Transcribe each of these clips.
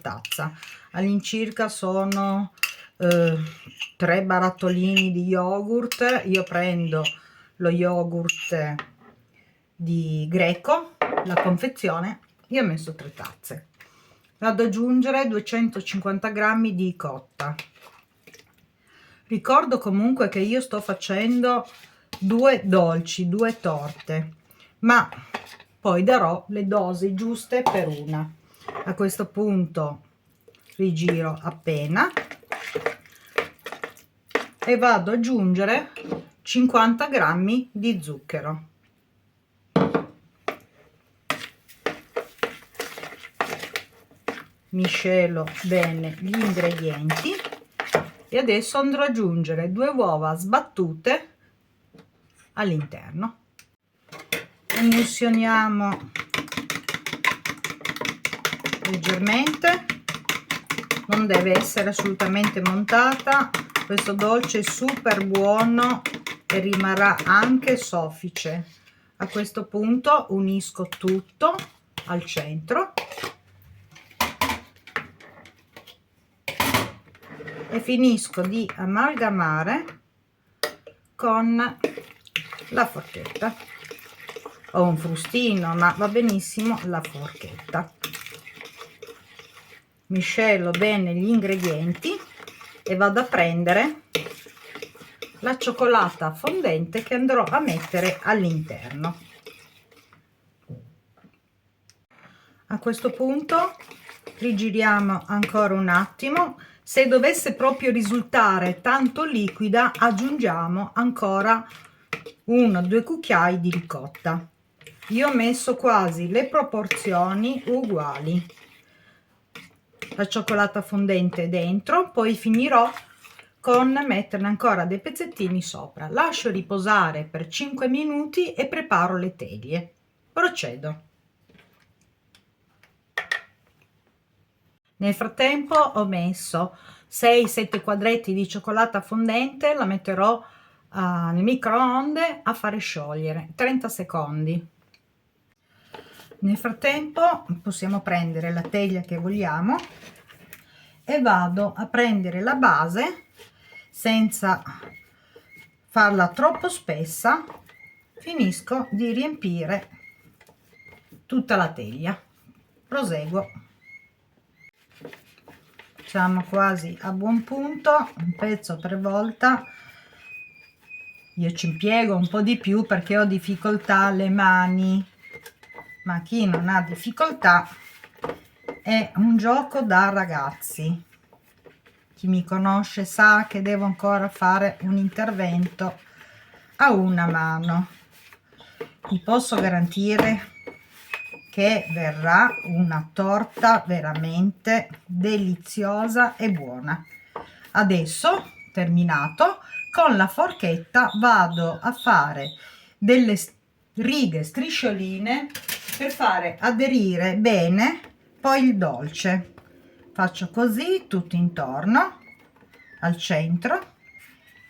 Tazza all'incirca sono 3 barattolini di yogurt. Io prendo lo yogurt di Greco, la confezione. Io ho messo 3 tazze. Vado ad aggiungere 250 grammi di cotta. Ricordo comunque che io sto facendo 2 dolci, 2 torte, ma poi darò le dosi giuste per una. A questo punto rigiro appena e vado ad aggiungere 50 grammi di zucchero. Miscelo bene gli ingredienti e adesso andrò ad aggiungere 2 uova sbattute all'interno. Emulsioniamo leggermente, non deve essere assolutamente montata. Questo dolce è super buono e rimarrà anche soffice. A questo punto unisco tutto al centro e finisco di amalgamare con la forchetta o un frustino, ma va benissimo la forchetta. Miscelo bene gli ingredienti e vado a prendere la cioccolata fondente che andrò a mettere all'interno. A questo punto rigiriamo ancora un attimo. Se dovesse proprio risultare tanto liquida, aggiungiamo ancora 1-2 cucchiai di ricotta. Io ho messo quasi le proporzioni uguali. La cioccolata fondente dentro, poi finirò con metterne ancora dei pezzettini sopra. Lascio riposare per 5 minuti e preparo le teglie. Procedo. Nel frattempo ho messo 6-7 quadretti di cioccolata fondente, la metterò nel microonde a fare sciogliere 30 secondi. Nel frattempo possiamo prendere la teglia che vogliamo e vado a prendere la base senza farla troppo spessa. Finisco di riempire tutta la teglia, proseguo. Siamo quasi a buon punto, un pezzo per volta. Io ci impiego un po' di più perché ho difficoltà alle mani, ma chi non ha difficoltà è un gioco da ragazzi. Chi mi conosce sa che devo ancora fare un intervento a una mano. Vi posso garantire che verrà una torta veramente deliziosa e buona. Adesso, terminato, con la forchetta vado a fare delle righe striscioline per fare aderire bene poi il dolce. Faccio così tutto intorno, al centro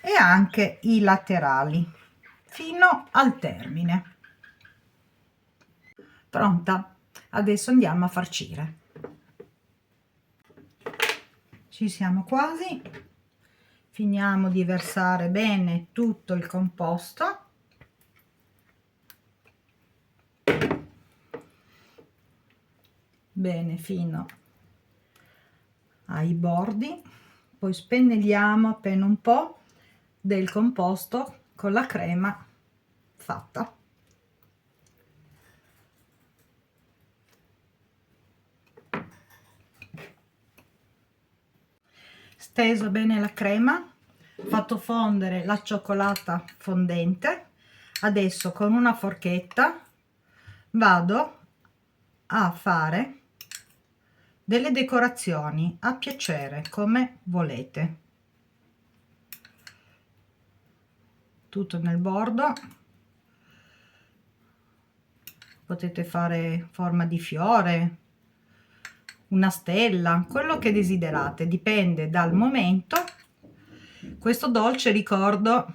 e anche i laterali fino al termine. Pronta? Adesso andiamo a farcire. Ci siamo quasi. Finiamo di versare bene tutto il composto. Bene fino ai bordi. Poi spennelliamo appena un po' del composto con la crema fatta. Steso bene la crema, fatto fondere la cioccolata fondente. Adesso con una forchetta vado a fare delle decorazioni a piacere, come volete. Tutto nel bordo. Potete fare forma di fiore, una stella, quello che desiderate, dipende dal momento. Questo dolce ricordo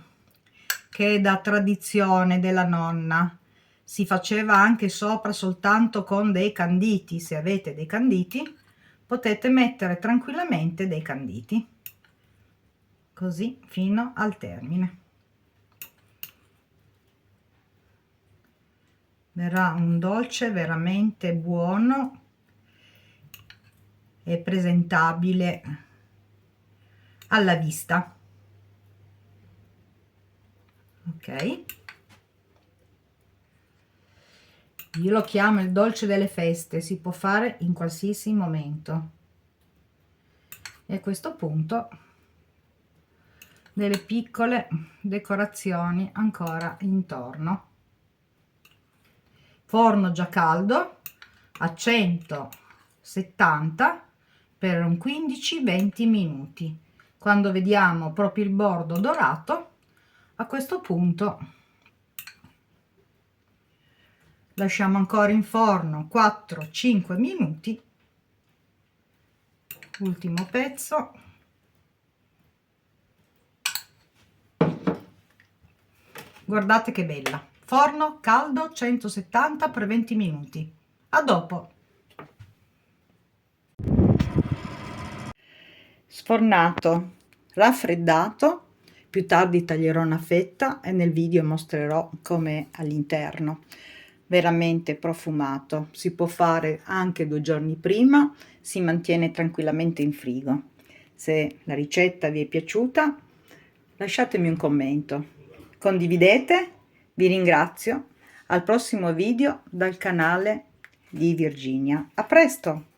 che è da tradizione della nonna, si faceva anche sopra soltanto con dei canditi. Se avete dei canditi potete mettere tranquillamente dei canditi, così fino al termine. Verrà un dolce veramente buono e presentabile alla vista. Ok, io lo chiamo il dolce delle feste, si può fare in qualsiasi momento. E a questo punto delle piccole decorazioni ancora intorno. Forno già caldo a 170 per un 15-20 minuti. Quando vediamo proprio il bordo dorato, a questo punto lasciamo ancora in forno 4-5 minuti. Ultimo pezzo. Guardate che bella. Forno caldo 170 per 20 minuti. A dopo. Sfornato, raffreddato. Più tardi taglierò una fetta e nel video mostrerò com'è all'interno. Veramente profumato, si può fare anche 2 giorni prima, si mantiene tranquillamente in frigo. Se la ricetta vi è piaciuta, lasciatemi un commento, condividete, vi ringrazio. Al prossimo video dal canale di Virginia. A presto!